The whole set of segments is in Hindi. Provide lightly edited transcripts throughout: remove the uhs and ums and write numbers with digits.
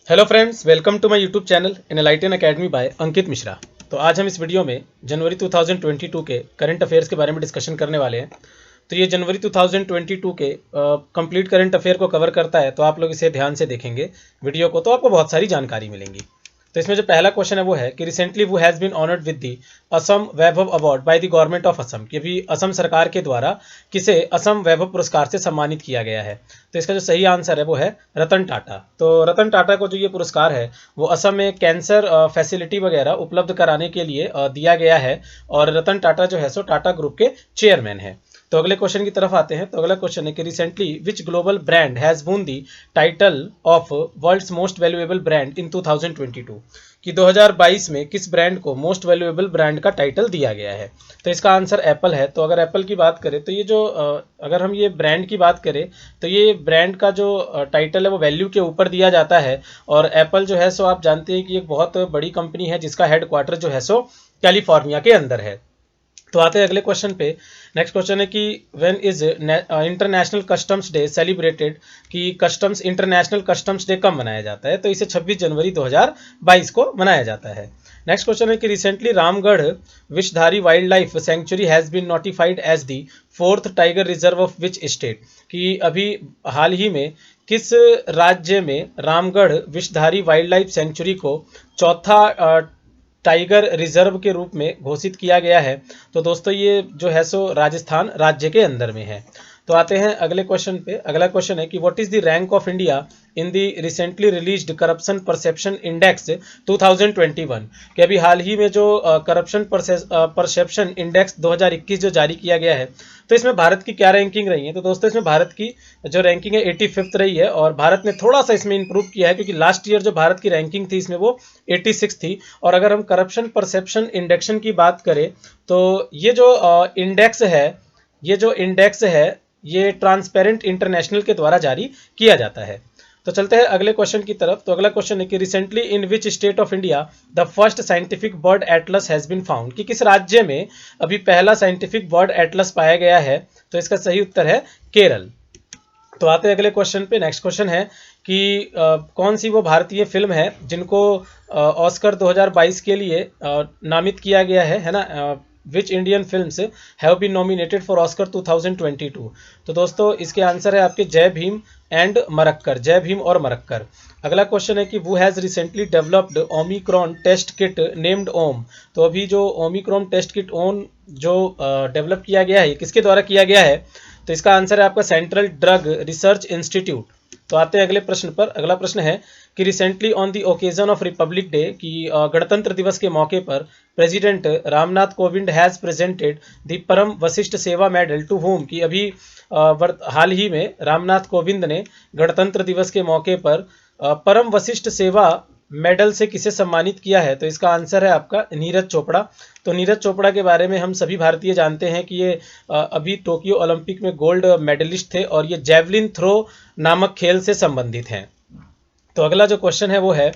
Hello friends, welcome to my YouTube channel Enlighten Academy by Ankit Mishra. तो आज हम इस वीडियो में जनवरी 2022 के करंट अफेयर्स के बारे में डिस्कशन करने वाले हैं। तो ये जनवरी 2022 के कंप्लीट करंट अफेयर को कवर करता है, तो आप लोग इसे ध्यान से देखेंगे वीडियो को तो आपको बहुत सारी जानकारी मिलेंगी। तो इसमें जो पहला क्वेश्चन है वो है कि रिसेंटली वो has been honoured with the Assam Vaibhav award by the government of Assam, कि भी असम सरकार के द्वारा किसे असम वैभव पुरस्कार से सम्मानित किया गया है। तो इसका जो सही आंसर है वो है रतन टाटा। तो रतन टाटा को जो ये पुरस्कार है वो असम में कैंसर फैसिलिटी वगैरह उपलब्ध कराने के लिए दिया गया है, और रतन टाटा जो है सो टाटा ग्रुप के चेयरमैन है। तो अगले क्वेश्चन की तरफ आते हैं। तो अगला क्वेश्चन है कि recently which global brand has won the title of world's most valuable brand in 2022, कि 2022 में किस ब्रांड को मोस्ट वैल्यूएबल ब्रांड का टाइटल दिया गया है। तो इसका आंसर एप्पल है। तो अगर एप्पल की बात करें तो ये जो अगर हम ये ब्रांड की बात करें तो ये ब्रांड का जो टाइटल है वो वैल्यू के ऊपर दिया जाता है, और एप्पल जो है सो आप जानते हैं कि एक बहुत बड़ी कंपनी है जिसका हेडक्वार्टर जो है सो कैलिफोर्निया के अंदर है। तो आते हैं अगले क्वेश्चन पे। नेक्स्ट क्वेश्चन है कि when is international customs day celebrated, कि कस्टम्स इंटरनेशनल कस्टम्स डे कब मनाया जाता है। तो इसे 26 जनवरी 2022 को मनाया जाता है। नेक्स्ट क्वेश्चन है कि recently Ramgarh Vishdhari wildlife sanctuary has been notified as the 4th tiger reserve of which state, कि अभी हाल ही में किस राज्य में Ramgarh Vishdhari wildlife sanctuary को चौथा टाइगर रिजर्व के रूप में घोषित किया गया है। तो दोस्तों ये जो है सो राजस्थान राज्य के अंदर में है। तो आते हैं अगले क्वेश्चन पे। अगला क्वेश्चन है कि what is the rank of India in the recently released corruption perception index 2021, कि अभी हाल ही में जो करप्शन परसेप्शन इंडेक्स 2021 जो जारी किया गया है, तो इसमें भारत की क्या रैंकिंग रही है। तो दोस्तों इसमें भारत की जो रैंकिंग है 85th रही है, और भारत ने थोड़ा सा इसमें इंप्रूव किया है, क्योंकि लास्ट ईयर जो भारत की रैंकिंग थी इसमें वो 86 थी। और अगर हम करप्शन परसेप्शन इंडेक्शन की बात करें तो ये जो इंडेक्स है ये ट्रांसपेरेंट इंटरनेशनल के द्वारा जारी किया जाता है। तो चलते हैं अगले क्वेश्चन की तरफ। तो अगला क्वेश्चन है कि recently in which state of India the first scientific bird atlas has been found, कि किस राज्य में अभी पहला साइंटिफिक बर्ड एटलस पाया गया है। तो इसका सही उत्तर है केरल। तो आते हैं अगले क्वेश्चन पे। नेक्स्ट क्वेश्चन है कि कौन सी वो भारतीय फिल्म है जिनको ऑस्कर 2022 के लिए नामित किया गया है ना। Which Indian films have been nominated for Oscar 2022। तो दोस्तों इसके आंसर है आपके जय भीम एंड मरक्कर, जय भीम और मरक्कर। अगला क्वेश्चन है कि वो has recently developed Omicron test kit named Om. तो अभी जो ओमिक्रॉन टेस्ट किट ओम जो डेवलप किया गया है किसके द्वारा किया गया है। तो इसका आंसर है आपका सेंट्रल ड्रग रिसर्च इंस्टीट्यूट। तो आते हैं अगले प्रश्न पर। अगला प्रश्न है कि recently on the occasion of Republic day, कि गणतंत्र दिवस के मौके पर president Ramnath Kovind has presented the परम वशिष्ठ सेवा मेडल टू होम, कि अभी हाल ही में रामनाथ कोविंद ने गणतंत्र दिवस के मौके पर परम वशिष्ठ सेवा मेडल से किसे सम्मानित किया है। तो इसका आंसर है आपका नीरज चोपड़ा। तो नीरज चोपड़ा के बारे में हम सभी भारतीय जानते हैं कि ये अभी टोक्यो ओलंपिक में गोल्ड मेडलिस्ट थे, और ये जेवलिन थ्रो नामक खेल से संबंधित हैं। तो अगला जो क्वेश्चन है वो है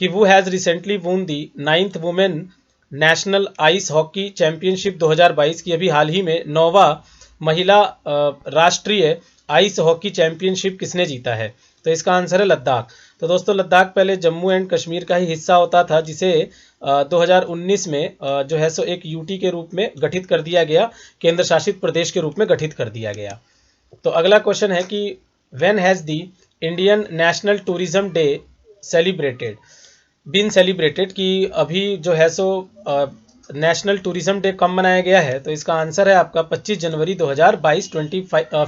कि वो has recently won the 9th women national ice hockey championship 2022, की अभी हाल ही में 9वां महिला राष्ट्रीय आइस हॉकी चैंपियनशिप किसने जीता है। तो इसका आंसर है लद्दाख। तो दोस्तों लद्दाख पहले जम्मू एंड कश्मीर का ही हिस्सा होता था, जिसे 2019 में जो है सो एक यूटी के रूप में गठित कर दिया गया, केंद्र शासित प्रदेश के रूप में गठित कर दिया गया। तो अगला क्वेश्चन है कि when has the Indian national tourism day celebrated been celebrated, कि अभी जो है सो नेशनल टूरिज्म डे कब मनाया गया है। तो इसका आंसर है आपका 25 जनवरी 2022,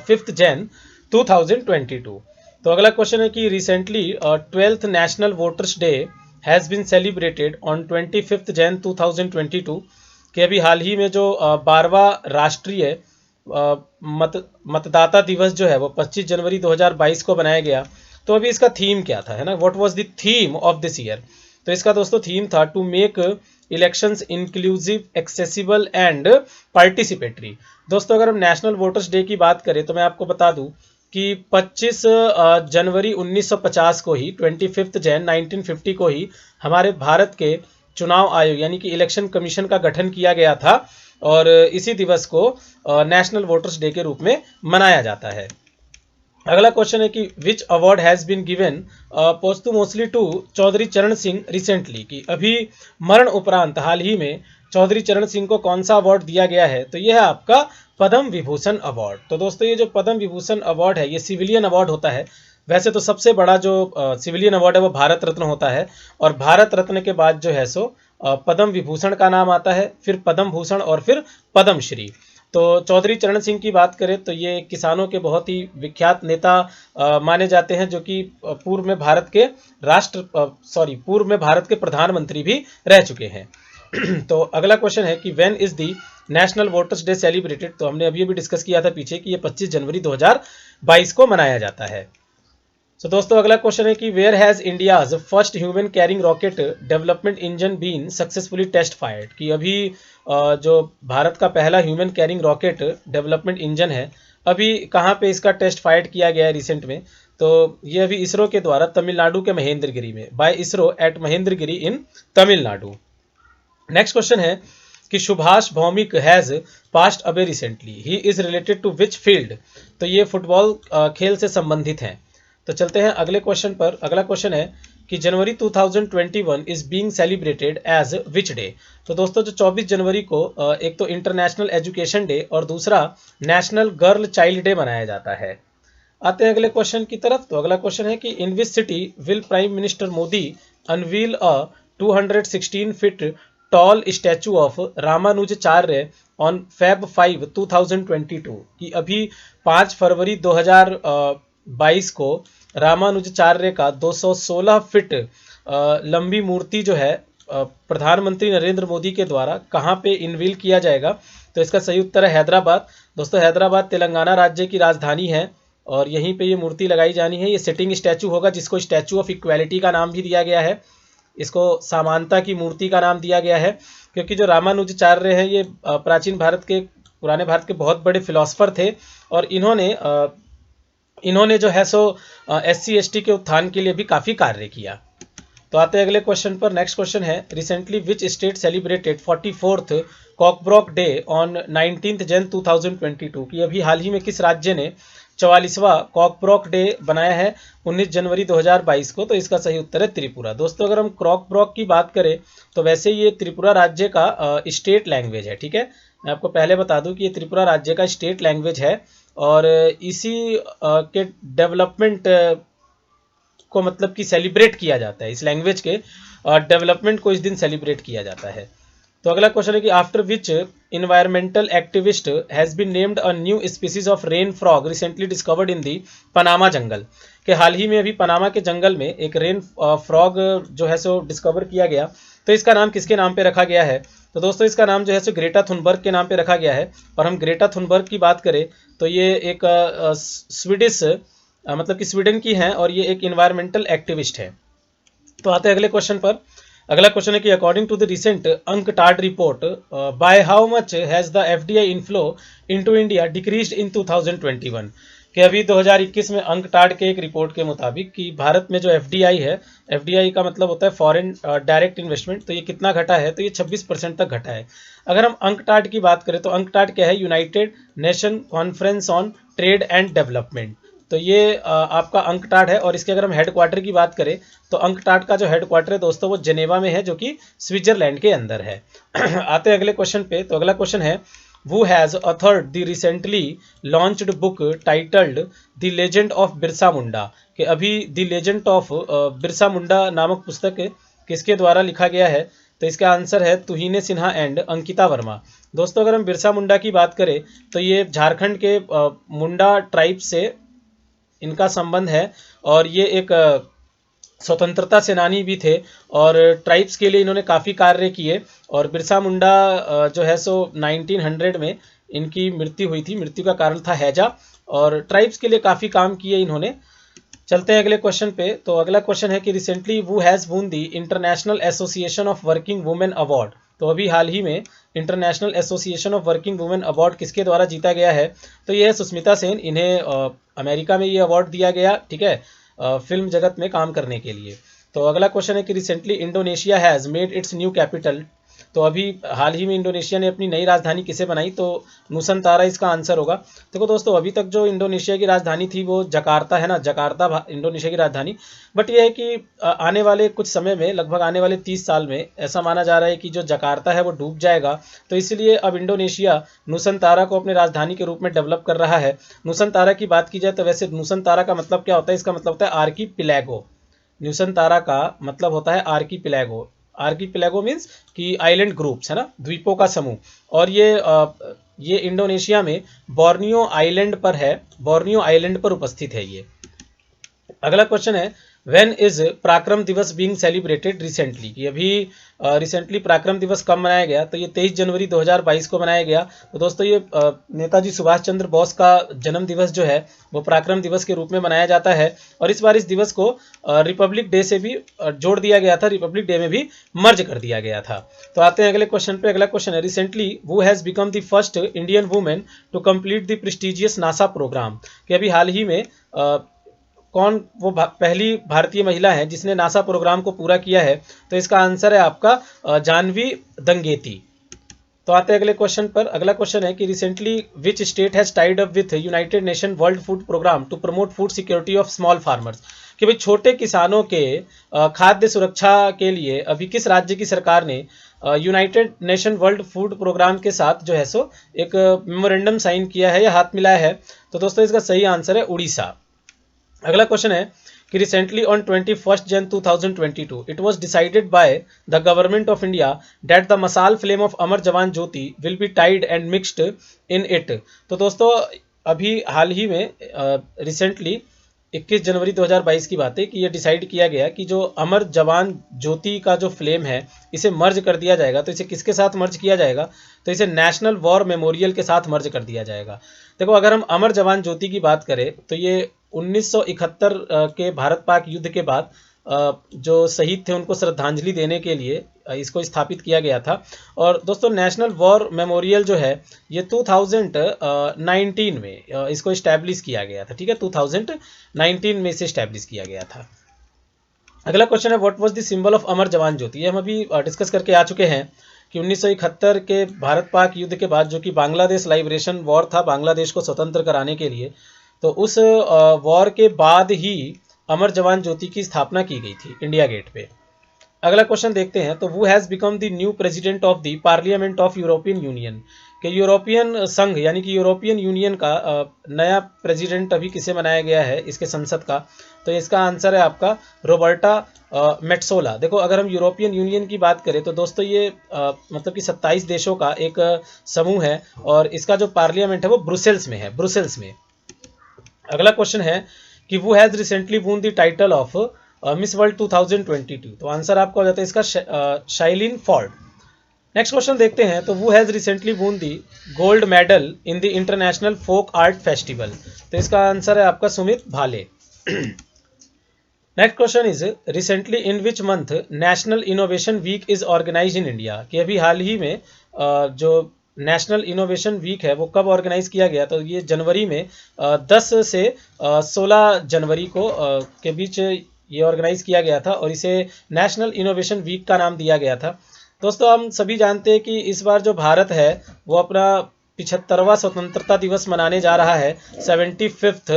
5 जैन 2022। तो अगला क्वेश्चन है कि recently 12th national voters day has been celebrated on 25 Jan 2022, कि अभी हाल ही में जो 12वां राष्ट्रीय मतदाता दिवस जो है वो 25 जनवरी 2022 को बनाया गया। तो अभी इसका थीम क्या था, है ना, what was the theme of this year. तो इसका दोस्तों थीम था to make elections inclusive accessible and participatory. दोस्तों अगर हम नेशनल वोटर्स डे की बात करें तो मैं आपको बता दूं कि 25 जनवरी 1950 को ही 25 जैन 1950 को ही हमारे भारत के चुनाव आयोग यानी कि इलेक्शन कमीशन का गठन किया गया था, और इसी दिवस को नेशनल वोटर्स डे के रूप में मनाया जाता है। अगला क्वेश्चन है कि which award has been given posthumously to Chaudhary Charan Singh recently, कि अभी मरण उपरांत हाल ही में चौधरी चरण सिंह को कौन सा अवार्ड दिया गया है, तो यह है आपका पद्म विभूषण अवार्ड। तो दोस्तों ये जो पद्म विभूषण अवार्ड है ये सिविलियन अवार्ड होता है। वैसे तो सबसे बड़ा जो सिविलियन अवार्ड है वो भारत रत्न होता है, और भारत रत्न के बाद जो है सो पद्म विभूषण का नाम आता है, फिर पद्म भूषण और फिर पद्म श्री। तो चौधरी चरण सिंह की बात करें तो ये किसानों के बहुत ही विख्यात नेता माने जाते हैं, जो कि पूर्व में भारत के पूर्व में भारत के प्रधानमंत्री भी रह चुके हैं। तो अगला क्वेश्चन है कि when is the national voters day celebrated. तो हमने अभी डिस्कस किया था पीछे कि ये 25 जनवरी 2022 को मनाया जाता है। तो दोस्तों अगला क्वेश्चन है कि where has India's first human carrying rocket development engine been successfully test fired, कि अभी जो भारत का पहला human carrying rocket development engine है अभी कहाँ पे इसका टेस्ट फायर्ड किया गया है रिसेंट में। तो ये अभी इसरो के द्वारा तमिलनाडु के महेंद्रगिरी में, by ISRO at Mahendragiri in Tamil Nadu. Next question है कि Subhash Bhowmick has passed away recently, he is related to which field. तो ये फुटबॉल खेल से संबंधित हैं। तो चलते हैं अगले क्वेश्चन पर। अगला क्वेश्चन है कि January 2021 is being celebrated as which day. तो दोस्तों जो 24 जनवरी को एक तो इंटरनेशनल एजुकेशन डे और दूसरा नेशनल गर्ल चाइल्ड डे मनाया जाता है। आते हैं अगले क्वेश्चन की तरफ। तो अगला क्वेश्चन है कि in which city will prime minister Modi unveil a 216 feet tall statue of Ramanujacharya on Feb 5, 2022, कि अभी 5 फरवरी 2022 को रामानुजाचार्य का 216 फीट लंबी मूर्ति जो है प्रधानमंत्री नरेंद्र मोदी के द्वारा कहाँ पे इनवील किया जाएगा। तो इसका सही उत्तर है हैदराबाद। दोस्तों हैदराबाद तेलंगाना राज्य की राजधानी है और यहीं पे ये मूर्ति लगाई जानी है। ये सिटिंग स्टैचू होगा जिसको स्टैचू ऑफ इक्वालिटी का नाम भी दिया गया है, इसको समानता की मूर्ति का नाम दिया गया है, क्योंकि जो रामानुजाचार्य हैं ये प्राचीन भारत के पुराने भारत के बहुत बड़े फिलोसफर थे और इन्होंने जो है सो SC ST के उत्थान के लिए भी काफ़ी कार्य किया। तो आते हैं अगले क्वेश्चन पर। नेक्स्ट क्वेश्चन है recently which state celebrated 44th Kokborok day on 19 Jan 2022, की अभी हाल ही में किस राज्य ने 44वां कॉकब्रॉक डे बनाया है 19 जनवरी 2022 को। तो इसका सही उत्तर है त्रिपुरा। दोस्तों अगर हम कॉकब्रॉक की बात करें तो वैसे ये त्रिपुरा राज्य का स्टेट लैंग्वेज है। ठीक है, मैं आपको पहले बता दूं कि ये त्रिपुरा राज्य का स्टेट लैंग्वेज है और इसी के डेवलपमेंट को मतलब कि सेलिब्रेट किया जाता है, इस लैंग्वेज के डेवलपमेंट को इस दिन सेलिब्रेट किया जाता है। तो अगला क्वेश्चन है कि after which environmental activist has been named a new species of rain frog recently discovered in the Panama jungle, के हाल ही में अभी पनामा के जंगल में एक रेन फ्रॉग जो है सो डिस्कवर किया गया। तो इसका नाम किसके नाम पे रखा गया है। तो दोस्तों इसका नाम जो है सो ग्रेटा थुनबर्ग के नाम पे रखा गया है। और हम ग्रेटा थुनबर्ग की बात करें तो ये एक स्वीडिश मतलब कि स्वीडन की हैं और ये एक इन्वायरमेंटल एक्टिविस्ट है। तो आते हैं अगले क्वेश्चन पर। अगला क्वेश्चन है कि according to the recent UNCTAD report by how much has the FDI inflow into India decreased in 2021, कि अभी 2021 में अंकटाड के एक रिपोर्ट के मुताबिक कि भारत में जो FDI है, FDI का मतलब होता है फॉरेन डायरेक्ट इन्वेस्टमेंट, तो ये कितना घटा है, तो ये 26% तक घटा है। अगर हम अंकटाड की बात करें तो अंकटाड क्या है, United Nation conference on trade and development. तो ये आपका अंकटाड है और इसके अगर हम हेडक्वार्टर की बात करें तो अंकटाड का जो हेडक्वार्टर है दोस्तों वो जेनेवा में है, जो कि स्विट्जरलैंड के अंदर है। आते हैं अगले क्वेश्चन पे। तो अगला क्वेश्चन है who has authored the recently launched book titled The Legend of Birsa Munda, कि अभी the legend of Birsa Munda नामक पुस्तक किसके द्वारा लिखा गया है। तो इसका आंसर है तुहिने सिन्हा एंड अंकिता वर्मा। दोस्तों अगर हम बिरसा मुंडा की बात करें तो ये झारखंड के मुंडा ट्राइब से इनका संबंध है और ये एक स्वतंत्रता सेनानी भी थे और ट्राइब्स के लिए इन्होंने काफ़ी कार्य किए। और बिरसा मुंडा जो है सो 1900 में इनकी मृत्यु हुई थी, मृत्यु का कारण था हैजा, और ट्राइब्स के लिए काफ़ी काम किए इन्होंने। चलते हैं अगले क्वेश्चन पे। तो अगला क्वेश्चन है कि रिसेंटली वो has won the international association of working women award. तो अभी हाल ही में international association of working women award किसके द्वारा जीता गया है, तो ये है सुष्मिता सेन। इन्हें अमेरिका में ये अवार्ड दिया गया, ठीक है, फिल्म जगत में काम करने के लिए। तो अगला क्वेश्चन है कि recently Indonesia has made it's new capital तो अभी हाल ही में इंडोनेशिया ने अपनी नई राजधानी किसे बनाई, तो नूसनतारा इसका आंसर होगा। देखो दोस्तों, अभी तक जो इंडोनेशिया की राजधानी थी वो जकार्ता है ना, जकार्ता इंडोनेशिया की राजधानी। बट ये है कि आने वाले कुछ समय में, लगभग आने वाले 30 साल में ऐसा माना जा रहा है कि जो जकार्ता है वो डूब जाएगा। तो इसलिए अब इंडोनेशिया नूसनतारा को अपनी राजधानी के रूप में डेवलप कर रहा है। नूसनतारा की बात की जाए तो वैसे नूसनतारा का मतलब क्या होता है, इसका मतलब होता है आर्कीपिलैगो। न्यूसनतारा का मतलब होता है आर्कीपिलैगो। आर्कीपिलैगो मीन्स कि आइलैंड ग्रुप्स, है ना, द्वीपों का समूह। और ये इंडोनेशिया में बोर्नियो आइलैंड पर है, बोर्नियो आइलैंड पर उपस्थित है ये। अगला क्वेश्चन है, व्हेन इज पराक्रम दिवस बीइंग सेलिब्रेटेड रिसेंटली, कि अभी रिसेंटली पराक्रम दिवस कब मनाया गया, तो ये 23 जनवरी 2022 को मनाया गया। तो दोस्तों ये नेताजी सुभाष चंद्र बोस का जन्म दिवस जो है वो पराक्रम दिवस के रूप में मनाया जाता है। और इस बार इस दिवस को रिपब्लिक डे से भी जोड़ दिया गया था, रिपब्लिक डे में भी मर्ज कर दिया गया था। तो आते हैं अगले क्वेश्चन पे। अगला क्वेश्चन है, recently who has become the first Indian women to complete the prestigious NASA programme, कि अभी हाल ही में कौन वो पहली भारतीय महिला है जिसने नासा प्रोग्राम को पूरा किया है, तो इसका आंसर है आपका जानवी दंगेती। तो आते हैं अगले क्वेश्चन पर। अगला क्वेश्चन है कि recently which state has tied up with United Nation World Food Programme to promote food security of small farmers, कि भाई छोटे किसानों के खाद्य सुरक्षा के लिए अभी किस राज्य की सरकार ने United Nation World Food Programme के साथ जो है सो एक मेमोरेंडम साइन किया है या हाथ मिलाया है, तो दोस्तों इसका सही आंसर है उड़ीसा। अगला क्वेश्चन है कि recently on 21 Jan 2022 it was decided by the government of India that the mashal flame of Amar Jawan Jyoti will be tied and mixed in it. तो दोस्तों अभी हाल ही में रिसेंटली 21 जनवरी 2022 की बात है कि ये डिसाइड किया गया कि जो अमर जवान ज्योति का जो फ्लेम है इसे मर्ज कर दिया जाएगा। तो इसे किसके साथ मर्ज किया जाएगा, तो इसे नेशनल वॉर मेमोरियल के साथ मर्ज कर दिया जाएगा। देखो अगर हम अमर जवान ज्योति की बात करें तो ये 1971 के भारत पाक युद्ध के बाद जो शहीद थे उनको श्रद्धांजलि देने के लिए इसको स्थापित किया गया था। और दोस्तों नेशनल वॉर मेमोरियल जो है ये 2019 में इसको इस्टेब्लिश किया गया था। ठीक है, 2019 में इसे इस्टेब्लिश किया गया था। अगला क्वेश्चन है, what was the symbol of Amar Jawan Jyoti. ये हम अभी डिस्कस करके आ चुके हैं कि 1971 के भारत पाक युद्ध के बाद जो कि बांग्लादेश लाइब्रेशन वॉर था, बांग्लादेश को स्वतंत्र कराने के लिए, तो उस वॉर के बाद ही अमर जवान ज्योति की स्थापना की गई थी इंडिया गेट पे। अगला क्वेश्चन देखते हैं, तो who has become the new president of the parliament of European union, कि यूरोपियन संघ यानी कि यूरोपियन यूनियन का नया प्रेसिडेंट अभी किसे बनाया गया है इसके संसद का, तो इसका आंसर है आपका रोबर्टा मेट्सोला। देखो अगर हम यूरोपियन यूनियन की बात करें तो दोस्तों ये मतलब कि 27 देशों का एक समूह है और इसका जो पार्लियामेंट है वो ब्रुसेल्स में है, ब्रुसेल्स में। अगला क्वेश्चन है कि वो has recently won the title of Miss World 2022, तो आंसर आपका हो जाता है इसका शाइलिन फॉर्ड। नेक्स्ट क्वेश्चन देखते हैं, तो वो has recently won the gold medal in the international folk art festival, तो इसका आंसर है आपका Sumit Bhale. Next question is recently in which month national innovation week is organise in India, कि अभी हाल ही में जो नेशनल इनोवेशन वीक है वो कब ऑर्गेनाइज किया गया, तो ये जनवरी में 10 से 16 जनवरी को के बीच ये ऑर्गेनाइज किया गया था और इसे नेशनल इनोवेशन वीक का नाम दिया गया था। दोस्तों हम सभी जानते हैं कि इस बार जो भारत है वो अपना 75वां स्वतंत्रता दिवस मनाने जा रहा है, 75th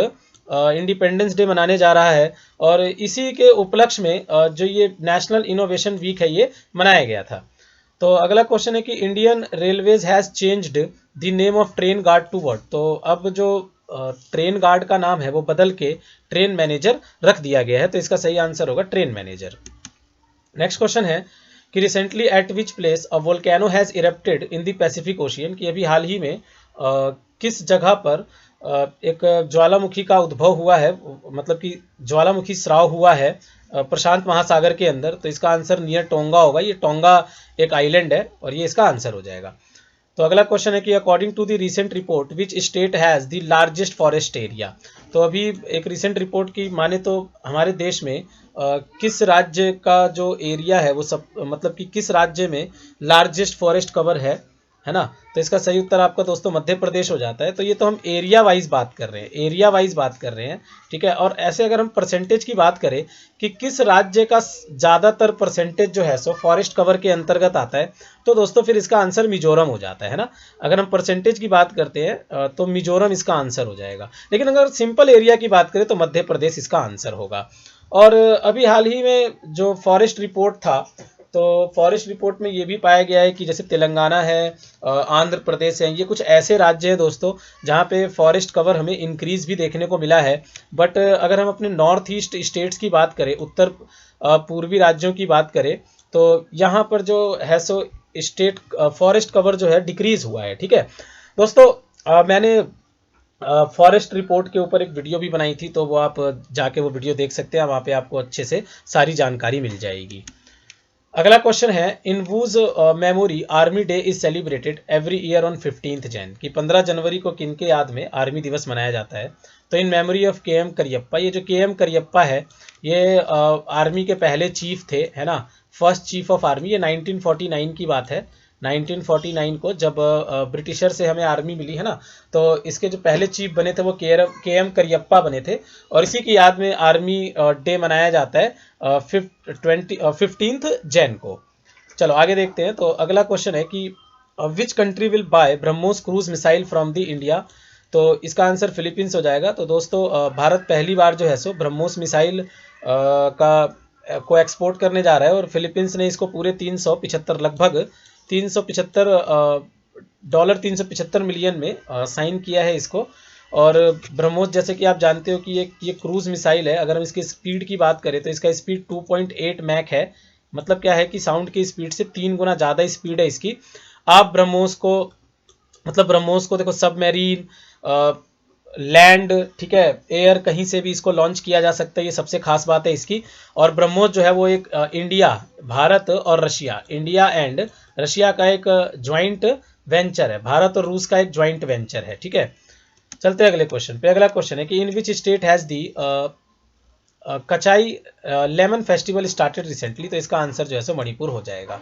इंडिपेंडेंस डे मनाने जा रहा है और इसी के उपलक्ष्य में जो ये नेशनल इनोवेशन वीक है ये मनाया गया था। तो अगला क्वेश्चन है कि Indian Railways has changed the name of train guard to what, तो अब जो ट्रेन गार्ड का नाम है वो बदल के ट्रेन मैनेजर रख दिया गया है, तो इसका सही आंसर होगा ट्रेन मैनेजर। नेक्स्ट क्वेश्चन है कि recently eight which place a volcano has erupted in the Pacific ocean, कि अभी हाल ही में किस जगह पर एक ज्वालामुखी का उद्भव हुआ है, मतलब कि ज्वालामुखी स्राव हुआ है प्रशांत महासागर के अंदर, तो इसका आंसर नियर टोंगा होगा। ये टोंगा एक आइलैंड है और ये इसका आंसर हो जाएगा। तो अगला क्वेश्चन है कि according to the recent report which state has the largest forest area, तो अभी एक रीसेंट रिपोर्ट की माने तो हमारे देश में किस राज्य का जो एरिया है वो सब मतलब कि किस राज्य में लार्जेस्ट फॉरेस्ट कवर है है ना। तो इसका सही उत्तर आपका दोस्तों मध्य प्रदेश हो जाता है। तो ये तो हम एरिया वाइज बात कर रहे हैं, एरिया वाइज बात कर रहे हैं, ठीक है। और ऐसे अगर हम परसेंटेज की बात करें कि किस राज्य का ज़्यादातर परसेंटेज जो है सो फॉरेस्ट कवर के अंतर्गत आता है, तो दोस्तों फिर इसका आंसर मिजोरम हो जाता है ना। अगर हम परसेंटेज की बात करते हैं तो मिजोरम इसका आंसर हो जाएगा। लेकिन अगर सिंपल एरिया की बात करें तो मध्य प्रदेश इसका आंसर होगा। और अभी हाल ही में जो फॉरेस्ट रिपोर्ट था, तो फॉरेस्ट रिपोर्ट में ये भी पाया गया है कि जैसे तेलंगाना है, आंध्र प्रदेश है, ये कुछ ऐसे राज्य हैं दोस्तों जहाँ पे फॉरेस्ट कवर हमें इंक्रीज भी देखने को मिला है। बट अगर हम अपने नॉर्थ ईस्ट स्टेट्स की बात करें, उत्तर पूर्वी राज्यों की बात करें, तो यहाँ पर जो है सो स्टेट फॉरेस्ट कवर जो है डिक्रीज हुआ है, ठीक है दोस्तों। मैंने फॉरेस्ट रिपोर्ट के ऊपर एक वीडियो भी बनाई थी, तो वो आप जाके वो वीडियो देख सकते हैं, वहाँ पे आपको अच्छे से सारी जानकारी मिल जाएगी। अगला क्वेश्चन है, in whose memory army day is celebrated every year on 15 Jan, कि 15 जनवरी को किन के याद में आर्मी दिवस मनाया जाता है। तो इन मेमोरी ऑफ के एम करियप्पा, ये जो के एम करियप्पा है ये आर्मी के पहले चीफ थे, है ना, फर्स्ट चीफ ऑफ आर्मी। ये 1949 की बात है, 1949 को जब ब्रिटिशर से हमें आर्मी मिली है ना, तो इसके जो पहले चीफ बने थे वो के एम करियप्पा बने थे। और इसी की याद में आर्मी डे मनाया जाता है 15 जैन को। चलो आगे देखते हैं। तो अगला क्वेश्चन है कि which country will buy BrahMos cruise missile from the India. तो इसका आंसर फिलीपींस हो जाएगा। तो दोस्तों भारत पहली बार जो है सो ब्रह्मोस मिसाइल को एक्सपोर्ट करने जा रहा है, और फिलीपींस ने इसको पूरे 375 लगभग 375 डॉलर 375 मिलियन में साइन किया है इसको। और ब्रह्मोस जैसे कि आप जानते हो कि ये क्रूज मिसाइल है। अगर हम इसकी स्पीड की बात करें तो इसका स्पीड 2.8 मैक है। मतलब क्या है कि साउंड की स्पीड से 3 गुना ज़्यादा स्पीड है इसकी। आप ब्रह्मोस को, मतलब ब्रह्मोस को देखो सबमरीन, लैंड, ठीक है, एयर, कहीं से भी इसको लॉन्च किया जा सकता है, ये सबसे खास बात है इसकी। और ब्रह्मोस जो है वो एक इंडिया, भारत और रशिया, इंडिया एंड रशिया का एक ज्वाइंट वेंचर है, भारत और रूस का एक ज्वाइंट वेंचर है, ठीक है। चलते हैं अगले क्वेश्चन पे। अगला क्वेश्चन है कि in which state has the Kachai lemon festival started recently. तो इसका आंसर जो है सो मणिपुर हो जाएगा।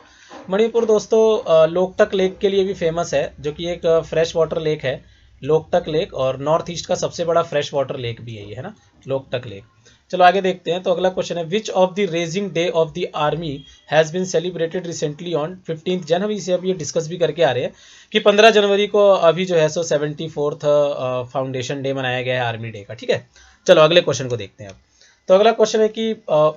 मणिपुर दोस्तों लोकटक लेक के लिए भी फेमस है, जो कि एक फ्रेश वाटर लेक है, लोकटक लेक, और नॉर्थ ईस्ट का सबसे बड़ा फ्रेश वाटर लेक भी है ये, है ना, लोकटक लेक। चलो आगे देखते हैं। तो अगला क्वेश्चन है, which of the raising day of the army has been celebrated recently on 15 Jan. हम इसे अभी डिस्कस भी करके आ रहे हैं कि 15 जनवरी को अभी जो है सो 74th फाउंडेशन डे मनाया गया है आर्मी डे का, ठीक है। चलो अगले क्वेश्चन को देखते हैं अब। तो अगला क्वेश्चन है कि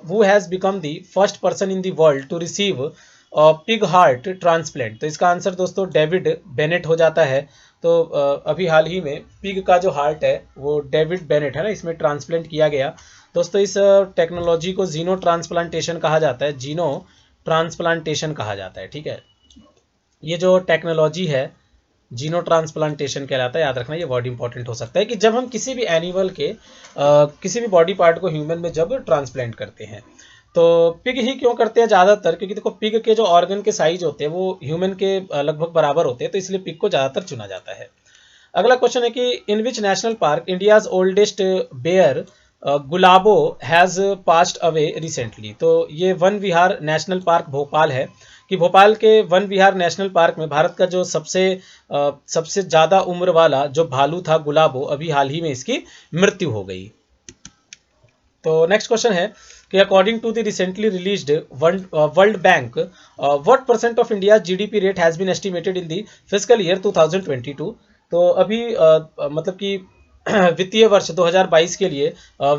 who has become the first person in the world to receive pig heart transplant. तो इसका आंसर दोस्तों डेविड बेनेट हो जाता है। तो अभी हाल ही में पिग का जो हार्ट है वो डेविड बेनेट है ना, इसमें ट्रांसप्लांट किया गया। दोस्तों इस टेक्नोलॉजी को जीनो ट्रांसप्लांटेशन कहा जाता है, जीनो ट्रांसप्लांटेशन कहा जाता है, ठीक है। ये जो टेक्नोलॉजी है जीनो ट्रांसप्लांटेशन कहलाता है, याद रखना ये वर्ड इंपॉर्टेंट हो सकता है, कि जब हम किसी भी एनिमल के किसी भी बॉडी पार्ट को ह्यूमन में जब ट्रांसप्लांट करते हैं, तो पिग ही क्यों करते हैं ज़्यादातर, क्योंकि देखो पिग के जो ऑर्गन के साइज होते हैं वो ह्यूमन के लगभग बराबर होते हैं, तो इसलिए पिग को ज़्यादातर चुना जाता है। अगला क्वेश्चन है कि in which national park India's oldest bear Gulabo has passed away recently. तो ये वन विहार नेशनल पार्क भोपाल है, कि भोपाल के वन विहार नेशनल पार्क में भारत का जो सबसे ज़्यादा उम्र वाला जो भालू था गुलाबो, अभी हाल ही में इसकी मृत्यु हो गई। तो नेक्स्ट क्वेश्चन है कि according to the recently released World Bank what percent of India GDP rate has been estimated in the physical year 2022। तो अभी मतलब कि वित्तीय वर्ष 2022 के लिए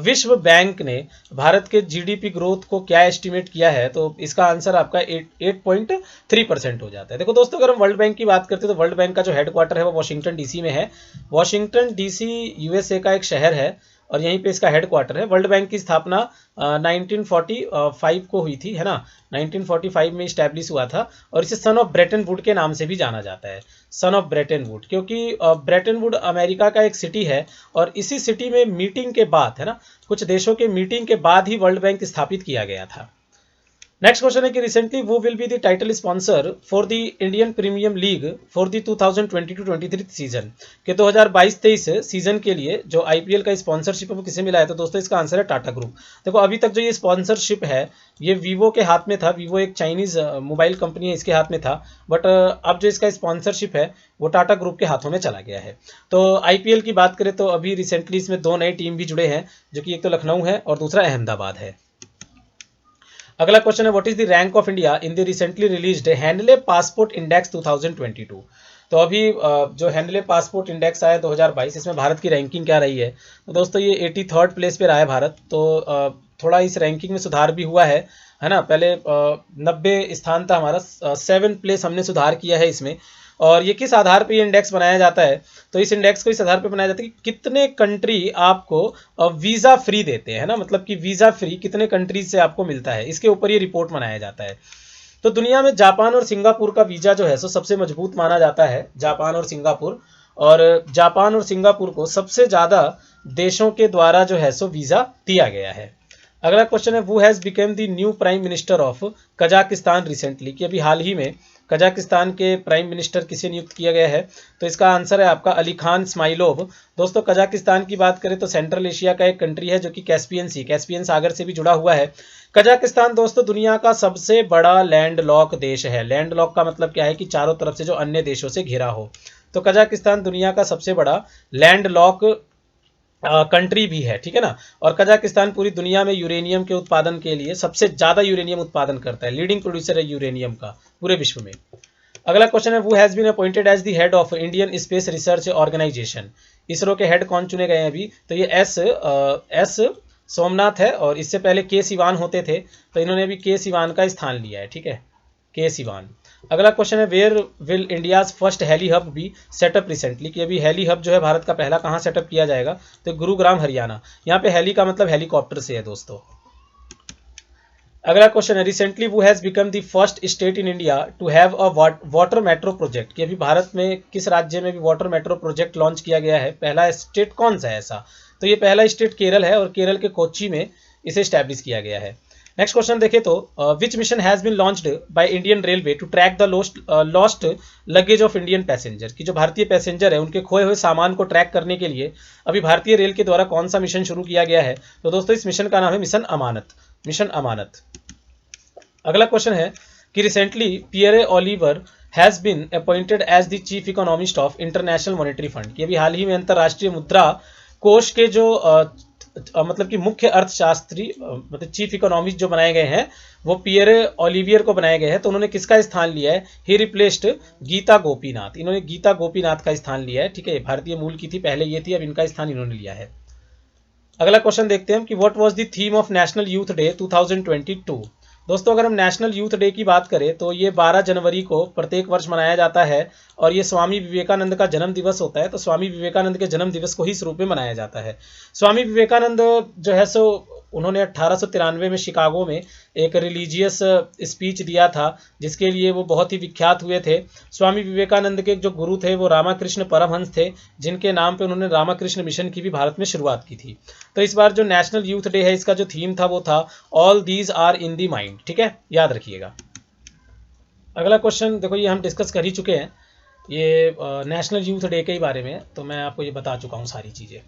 विश्व बैंक ने भारत के जीडीपी ग्रोथ को क्या एस्टिमेट किया है। तो इसका आंसर आपका 8.3% हो जाता है। देखो दोस्तों अगर हम वर्ल्ड बैंक की बात करते हैं तो वर्ल्ड बैंक का जो हेडक्वार्टर है वो वॉशिंगटन डीसी में है। वॉशिंगटन डीसी यूएसए का एक शहर है और यहीं पे इसका हेडक्वार्टर है। वर्ल्ड बैंक की स्थापना 1945 को हुई थी, है ना, 1945 में इस्टेब्लिश हुआ था, और इसे सन ऑफ ब्रेटन वुड के नाम से भी जाना जाता है, सन ऑफ ब्रेटन वुड, क्योंकि ब्रेटन वुड अमेरिका का एक सिटी है, और इसी सिटी में मीटिंग के बाद, है ना, कुछ देशों के मीटिंग के बाद ही वर्ल्ड बैंक स्थापित किया गया था। नेक्स्ट क्वेश्चन है कि रिसेंटली वो will be the title sponsor for the Indian premium league for the 2022-23 season के 2022-23 सीजन के लिए जो आईपीएल का स्पॉन्सरशिप है वो किसे मिला है? तो दोस्तों इसका आंसर है टाटा ग्रुप। देखो अभी तक जो ये स्पॉन्सरशिप है ये वीवो के हाथ में था, वीवो एक चाइनीज मोबाइल कंपनी है, इसके हाथ में था, बट अब जो इसका स्पॉन्सरशिप है वो टाटा ग्रुप के हाथों में चला गया है। तो आईपीएल की बात करें तो अभी रिसेंटली इसमें दो नई टीम भी जुड़े हैं, जो कि एक तो लखनऊ है और दूसरा अहमदाबाद है। अगला क्वेश्चन है what is the rank of India in the recently released handle passport index 2022। तो अभी जो हैंडले पासपोर्ट इंडेक्स आया 2022, इसमें भारत की रैंकिंग क्या रही है? तो दोस्तों ये 83rd प्लेस पे रहा है भारत। तो थोड़ा इस रैंकिंग में सुधार भी हुआ है ना। पहले 90 स्थान था हमारा, 7 प्लेस हमने सुधार किया है इसमें। और ये किस आधार पे ये इंडेक्स बनाया जाता है? तो इस इंडेक्स को इस आधार पे बनाया जाता है कि कितने कंट्री आपको वीज़ा फ्री देते हैं ना, मतलब कि वीज़ा फ्री कितने कंट्रीज से आपको मिलता है, इसके ऊपर ये रिपोर्ट बनाया जाता है। तो दुनिया में जापान और सिंगापुर का वीज़ा जो है सो सबसे मजबूत माना जाता है, जापान और सिंगापुर। और जापान और सिंगापुर को सबसे ज़्यादा देशों के द्वारा जो है सो वीज़ा दिया गया है। अगला क्वेश्चन है वो has became the new prime minister of Kazakhstan recently, कि अभी हाल ही में कजाकिस्तान के प्राइम मिनिस्टर किसे नियुक्त किया गया है? तो इसका आंसर है आपका अली खान स्माइलोव। दोस्तों कजाकिस्तान की बात करें तो सेंट्रल एशिया का एक कंट्री है जो कि कैस्पियन सागर से भी जुड़ा हुआ है। कजाकिस्तान दोस्तों दुनिया का सबसे बड़ा लैंड लॉक देश है। लैंड लॉक का मतलब क्या है कि चारों तरफ से जो अन्य देशों से घिरा हो। तो कजाकिस्तान दुनिया का सबसे बड़ा लैंड लॉक कंट्री भी है, ठीक है ना। और कजाकिस्तान पूरी दुनिया में यूरेनियम के उत्पादन के लिए सबसे ज़्यादा यूरेनियम उत्पादन करता है, लीडिंग प्रोड्यूसर है यूरेनियम का पूरे विश्व में। अगला क्वेश्चन है वो has been appointed as the head of Indian Space Research Organisation. ISRO के हेड कौन चुने गए हैं अभी? तो ये एस सोमनाथ है, और इससे पहले के सिवान होते थे, तो इन्होंने अभी के सिवान का स्थान लिया है, ठीक है, के सिवान। अगला क्वेश्चन है where will India's first heli hub be set up recently, कि अभी हेली हब जो है भारत का पहला कहाँ सेटअप किया जाएगा? तो गुरुग्राम हरियाणा। यहाँ पे हेली का मतलब हेलीकॉप्टर से है दोस्तों। अगला क्वेश्चन है रिसेंटली वो has become the first state in India to have a water metro project, कि अभी भारत में किस राज्य में भी वाटर मेट्रो प्रोजेक्ट लॉन्च किया गया है? पहला स्टेट कौन सा है ऐसा? तो ये पहला स्टेट केरल है, और केरल के कोच्चि में इसे स्टैब्लिश किया गया है। नेक्स्ट क्वेश्चन देखें तो which mission has been launched by Indian Railway to track the lost luggage of Indian passenger, कि जो भारतीय पैसेंजर है उनके खोए हुए सामान को ट्रैक करने के लिए अभी भारतीय रेल के द्वारा कौन सा मिशन शुरू किया गया है? तो दोस्तों इस मिशन का नाम है मिशन अमानत, मिशन अमानत। अगला क्वेश्चन है कि recently Pierre Olivier has been appointed as the chief economist of International Monetary Fund, कि अभी हाल ही में अंतर्राष्ट्रीय मुद्रा कोष के जो मतलब कि मुख्य अर्थशास्त्री मतलब चीफ इकोनॉमिस्ट जो बनाए गए हैं वो पियरे ओलिवियर को बनाए गए हैं। तो उन्होंने किसका स्थान लिया है? ही रिप्लेस्ड गीता गोपीनाथ, इन्होंने गीता गोपीनाथ का स्थान लिया है, ठीक है। भारतीय मूल की थी, पहले ये थी, अब इनका स्थान इन्होंने लिया है। अगला क्वेश्चन देखते हैं कि what was the theme of national youth day 2022। दोस्तों अगर हम नेशनल यूथ डे की बात करें तो ये 12 जनवरी को प्रत्येक वर्ष मनाया जाता है, और ये स्वामी विवेकानंद का जन्म दिवस होता है। तो स्वामी विवेकानंद के जन्म दिवस को ही इस रूप में मनाया जाता है। स्वामी विवेकानंद जो है सो उन्होंने 1893 में शिकागो में एक रिलीजियस स्पीच दिया था, जिसके लिए वो बहुत ही विख्यात हुए थे। स्वामी विवेकानंद के जो गुरु थे वो रामाकृष्ण परमहंस थे, जिनके नाम पे उन्होंने रामाकृष्ण मिशन की भी भारत में शुरुआत की थी। तो इस बार जो नेशनल यूथ डे है इसका जो थीम था वो था all these are in the mind, ठीक है, याद रखिएगा। अगला क्वेश्चन देखो, ये हम डिस्कस कर ही चुके हैं, ये नेशनल यूथ डे के ही बारे में, तो मैं आपको ये बता चुका हूँ सारी चीज़ें।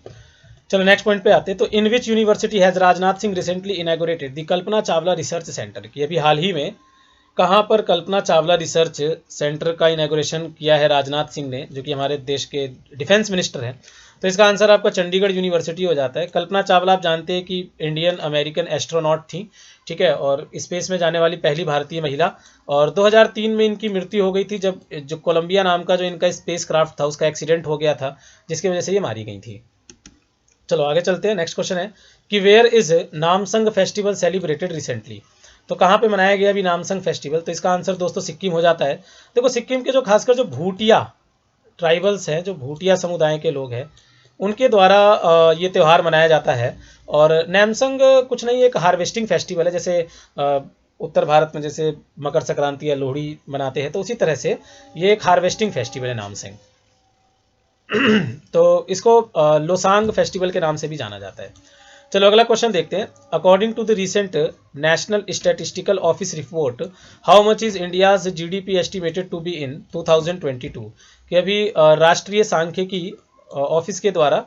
चलो नेक्स्ट पॉइंट पे आते हैं। तो in which university has Rajnath Singh recently inaugurated the Kalpana Chawla research centre, की अभी हाल ही में कहाँ पर कल्पना चावला रिसर्च सेंटर का इनॉग्रेशन किया है राजनाथ सिंह ने, जो कि हमारे देश के डिफेंस मिनिस्टर हैं? तो इसका आंसर आपका चंडीगढ़ यूनिवर्सिटी हो जाता है। कल्पना चावला आप जानते हैं कि इंडियन अमेरिकन एस्ट्रोनॉट थी, ठीक है, और स्पेस में जाने वाली पहली भारतीय महिला। और 2003 में इनकी मृत्यु हो गई थी, जब जो कोलंबिया नाम का जो इनका स्पेस क्राफ्ट था उसका एक्सीडेंट हो गया था, जिसकी वजह से ये मारी गई थी। चलो आगे चलते हैं। नेक्स्ट क्वेश्चन है कि where is Namsoong festival celebrated recently, तो कहाँ पे मनाया गया अभी नामसंग फेस्टिवल? तो इसका आंसर दोस्तों सिक्किम हो जाता है। देखो सिक्किम के जो खासकर जो भूटिया ट्राइबल्स हैं, जो भूटिया समुदाय के लोग हैं, उनके द्वारा ये त्यौहार मनाया जाता है। और नामसंग कुछ नहीं, एक हार्वेस्टिंग फेस्टिवल है, जैसे उत्तर भारत में जैसे मकर संक्रांति या लोहड़ी मनाते हैं, तो उसी तरह से ये एक हार्वेस्टिंग फेस्टिवल है नामसंग। तो इसको लोसांग फेस्टिवल के नाम से भी जाना जाता है। चलो अगला क्वेश्चन देखते हैं। According to the recent National Statistical Office report, how much is India's GDP estimated to be in 2022? कि अभी राष्ट्रीय सांख्यिकी ऑफिस के द्वारा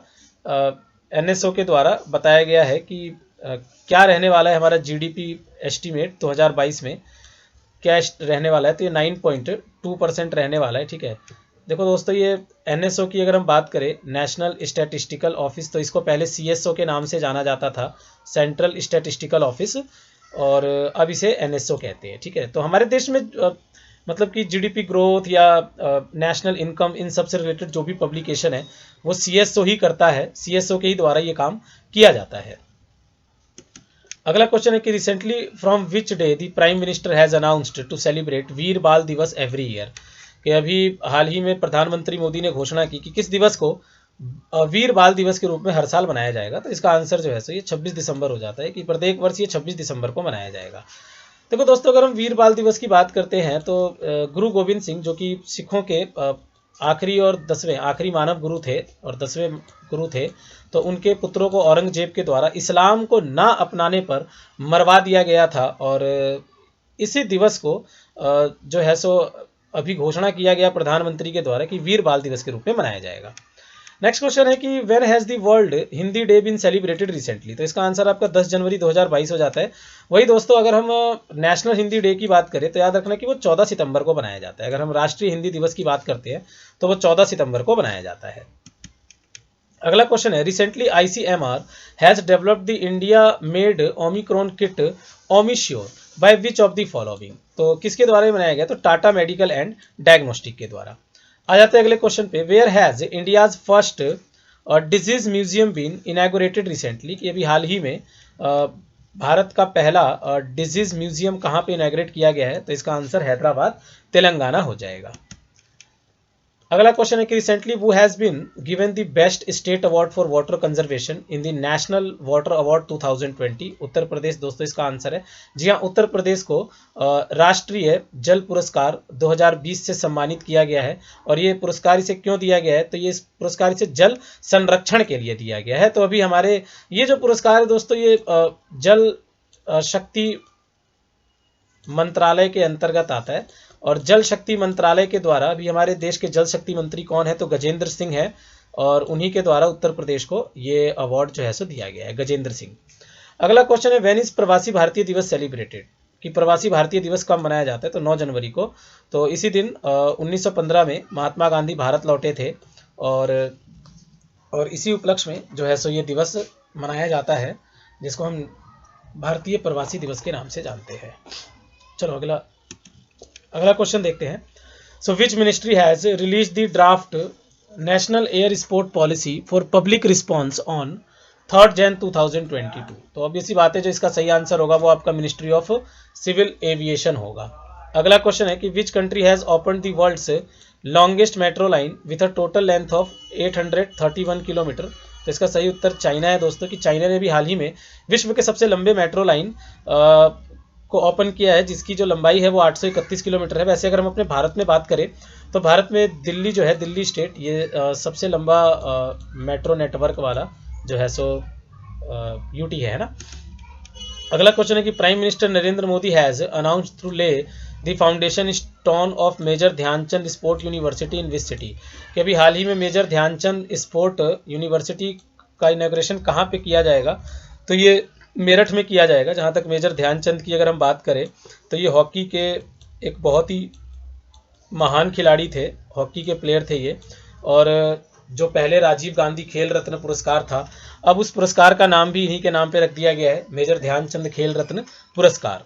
एनएसओ के द्वारा बताया गया है कि क्या रहने वाला है हमारा जीडीपी एस्टिमेट 2022 में, क्या रहने वाला है। तो ये 9.2% रहने वाला है। ठीक है, देखो दोस्तों, ये एनएसओ की अगर हम बात करें, नेशनल स्टैटिस्टिकल ऑफिस, तो इसको पहले सीएसओ के नाम से जाना जाता था, सेंट्रल स्टैटिस्टिकल ऑफिस, और अब इसे एनएसओ कहते हैं। ठीक है, तो हमारे देश में मतलब कि जीडीपी ग्रोथ या नेशनल इनकम, इन सब से रिलेटेड जो भी पब्लिकेशन है वो सीएसओ ही करता है, सीएसओ के ही द्वारा ये काम किया जाता है। अगला क्वेश्चन है कि recently from which day the prime minister has announced to celebrate Veer Bal Diwas every year? कि अभी हाल ही में प्रधानमंत्री मोदी ने घोषणा की कि किस दिवस को वीर बाल दिवस के रूप में हर साल मनाया जाएगा। तो इसका आंसर जो है सो ये 26 दिसंबर हो जाता है, कि प्रत्येक वर्ष ये 26 दिसंबर को मनाया जाएगा। देखो दोस्तों, अगर हम वीर बाल दिवस की बात करते हैं तो गुरु गोविंद सिंह, जो कि सिखों के आखिरी और 10वें आखिरी मानव गुरु थे और 10वें गुरु थे, तो उनके पुत्रों को औरंगजेब के द्वारा इस्लाम को ना अपनाने पर मरवा दिया गया था। और इसी दिवस को जो है सो अभी घोषणा किया गया प्रधानमंत्री के द्वारा कि वीर बाल दिवस के रूप में मनाया जाएगा। नेक्स्ट क्वेश्चन है कि when has the world Hindi day been celebrated recently? तो इसका आंसर आपका 10 जनवरी 2022 हो जाता है। वही दोस्तों, अगर हम नेशनल हिंदी डे की बात करें तो याद रखना कि वो 14 सितंबर को बनाया जाता है। अगर हम राष्ट्रीय हिंदी दिवस की बात करते हैं तो वो 14 सितंबर को बनाया जाता है। अगला क्वेश्चन है, recently ICMR has developed the India made Omicron kit Omisure by which of the following? तो किसके द्वारा बनाया गया? तो टाटा मेडिकल एंड डायग्नोस्टिक के द्वारा। आ जाते हैं अगले क्वेश्चन पे, where has India's first disease museum been inaugurated recently? कि अभी हाल ही में भारत का पहला डिजीज म्यूजियम कहाँ पे इनैगोरेट किया गया है? तो इसका आंसर हैदराबाद, तेलंगाना हो जाएगा। अगला क्वेश्चन है कि रिसेंटली वो has been given the best state award for water conservation in the national water award 2020? Uttar Pradesh दोस्तों इसका आंसर है। जी हाँ, उत्तर प्रदेश को राष्ट्रीय जल पुरस्कार 2020 से सम्मानित किया गया है। और ये पुरस्कार इसे क्यों दिया गया है? तो ये पुरस्कार इसे जल संरक्षण के लिए दिया गया है। तो अभी हमारे ये जो पुरस्कार है दोस्तों, ये जल शक्ति मंत्रालय के अंतर्गत आता है। और जल शक्ति मंत्रालय के द्वारा अभी हमारे देश के जल शक्ति मंत्री कौन है? तो गजेंद्र सिंह है, और उन्हीं के द्वारा उत्तर प्रदेश को ये अवार्ड जो है सो दिया गया है, गजेंद्र सिंह। अगला क्वेश्चन है, व्हेन इज प्रवासी भारतीय दिवस सेलिब्रेटेड? कि प्रवासी भारतीय दिवस कब मनाया जाता है? तो 9 जनवरी को। तो इसी दिन 1915 में महात्मा गांधी भारत लौटे थे, और इसी उपलक्ष्य में जो है सो ये दिवस मनाया जाता है, जिसको हम भारतीय प्रवासी दिवस के नाम से जानते हैं। चलो अगला क्वेश्चन देखते हैं। So which ministry has release the draft national air sport policy for public response on 3 Jan 2022? तो ऑब्वियसली बात है, जो इसका सही आंसर होगा वो आपका मिनिस्ट्री ऑफ सिविल एविएशन होगा। अगला क्वेश्चन है कि which country has open the world's longest metro line with a total length of 831 kilometre? तो इसका सही उत्तर चाइना है दोस्तों, कि चाइना ने भी हाल ही में विश्व के सबसे लंबे मेट्रो लाइन को ओपन किया है, जिसकी जो लंबाई है वो 831 किलोमीटर है। वैसे अगर हम अपने भारत में बात करें तो भारत में दिल्ली जो है, दिल्ली स्टेट, ये सबसे लंबा मेट्रो नेटवर्क वाला जो है सो यूटी है ना। अगला क्वेश्चन है कि prime minister Narendra Modi has announced to lay the foundation stone of major Dhyanchand sport university in which city? कि अभी हाल ही में मेजर ध्यानचंद स्पोर्ट यूनिवर्सिटी का इनॉग्रेशन कहाँ पे किया जाएगा? तो ये मेरठ में किया जाएगा। जहाँ तक मेजर ध्यानचंद की अगर हम बात करें तो ये हॉकी के एक बहुत ही महान खिलाड़ी थे, हॉकी के प्लेयर थे ये, और जो पहले राजीव गांधी खेल रत्न पुरस्कार था, अब उस पुरस्कार का नाम भी इन्हीं के नाम पे रख दिया गया है, मेजर ध्यानचंद खेल रत्न पुरस्कार।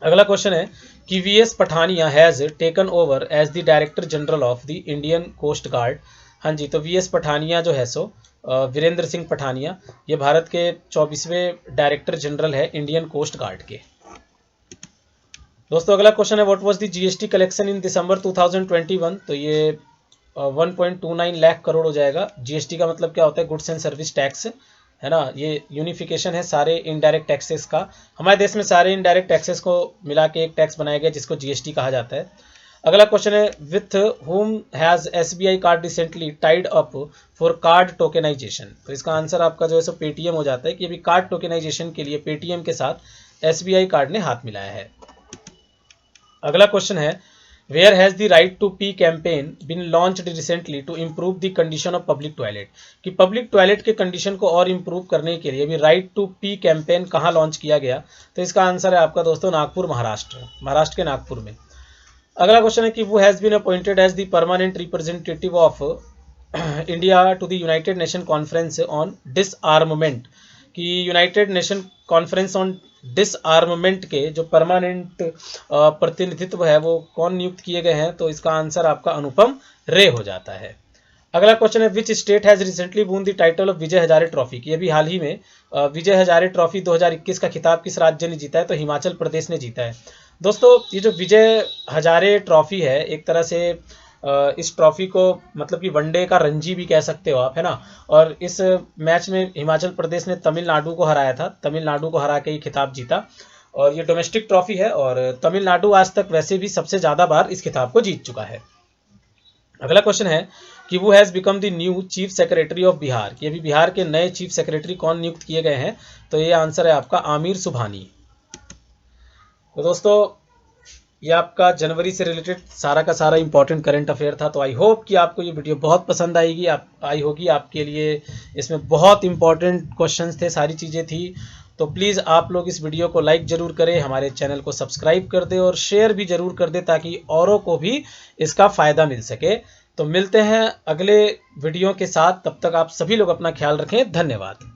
अगला क्वेश्चन है कि VS Pathania has taken over as the director general of the Indian coast guard? हाँ जी, तो वीएस पठानिया जो है सो वीरेंद्र सिंह पठानिया, ये भारत के 24वें डायरेक्टर जनरल है इंडियन कोस्ट गार्ड के। दोस्तों अगला क्वेश्चन है, what was the GST collection in December 2021? तो ये 1.29 लाख करोड़ हो जाएगा। जीएसटी का मतलब क्या होता है? गुड्स एंड सर्विस टैक्स, है ना। ये यूनिफिकेशन है सारे इनडायरेक्ट टैक्सेस का। हमारे देश में सारे इनडायरेक्ट टैक्सेस को मिला के एक टैक्स बनाया गया जिसको जीएसटी कहा जाता है। अगला क्वेश्चन है with whom has SBI card recently tied up for card tokenization. तो इसका आंसर आपका जो है सो पेटीएम हो जाता है कि अभी कार्ड टोकेनाइजेशन के लिए पेटीएम के साथ SBI कार्ड ने हाथ मिलाया है। अगला क्वेश्चन है where has the right to pee campaign been launched recently to improve the condition of public toilet. कि पब्लिक टॉयलेट के कंडीशन को और इम्प्रूव करने के लिए अभी राइट टू पी कैंपेन कहाँ लॉन्च किया गया। तो इसका आंसर है आपका दोस्तों नागपुर, महाराष्ट्र के नागपुर में। अगला क्वेश्चन है कि वो has been appointed as the permanent representative of India to the United Nation conference on disarmament. कि United Nation conference on disarmament के जो परमानेंट प्रतिनिधित्व है वो कौन नियुक्त किए गए हैं। तो इसका आंसर आपका अनुपम रे हो जाता है। अगला क्वेश्चन है which state has recently won the title of Vijay Hazare trophy. की अभी हाल ही में विजय हजारे ट्रॉफी 2021 का खिताब किस राज्य ने जीता है। तो हिमाचल प्रदेश ने जीता है। दोस्तों ये जो विजय हजारे ट्रॉफी है एक तरह से इस ट्रॉफी को मतलब कि वनडे का रणजी भी कह सकते हो आप, है ना। और इस मैच में हिमाचल प्रदेश ने तमिलनाडु को हराया था, तमिलनाडु को हरा के ही खिताब जीता। और ये डोमेस्टिक ट्रॉफी है और तमिलनाडु आज तक वैसे भी सबसे ज़्यादा बार इस खिताब को जीत चुका है। अगला क्वेश्चन है कि वो has become the new chief secretary of Bihar. कि अभी बिहार के नए चीफ सेक्रेटरी कौन नियुक्त किए गए हैं। तो ये आंसर है आपका आमिर सुबहानी। तो दोस्तों ये आपका जनवरी से रिलेटेड सारा का सारा इंपॉर्टेंट करंट अफेयर था। तो आई होप कि आपको ये वीडियो बहुत पसंद आएगी, आई होगी आपके लिए। इसमें बहुत इंपॉर्टेंट क्वेश्चंस थे, सारी चीज़ें थी। तो प्लीज़ आप लोग इस वीडियो को लाइक ज़रूर करें, हमारे चैनल को सब्सक्राइब कर दें और शेयर भी ज़रूर कर दें ताकि औरों को भी इसका फ़ायदा मिल सके। तो मिलते हैं अगले वीडियो के साथ, तब तक आप सभी लोग अपना ख्याल रखें। धन्यवाद।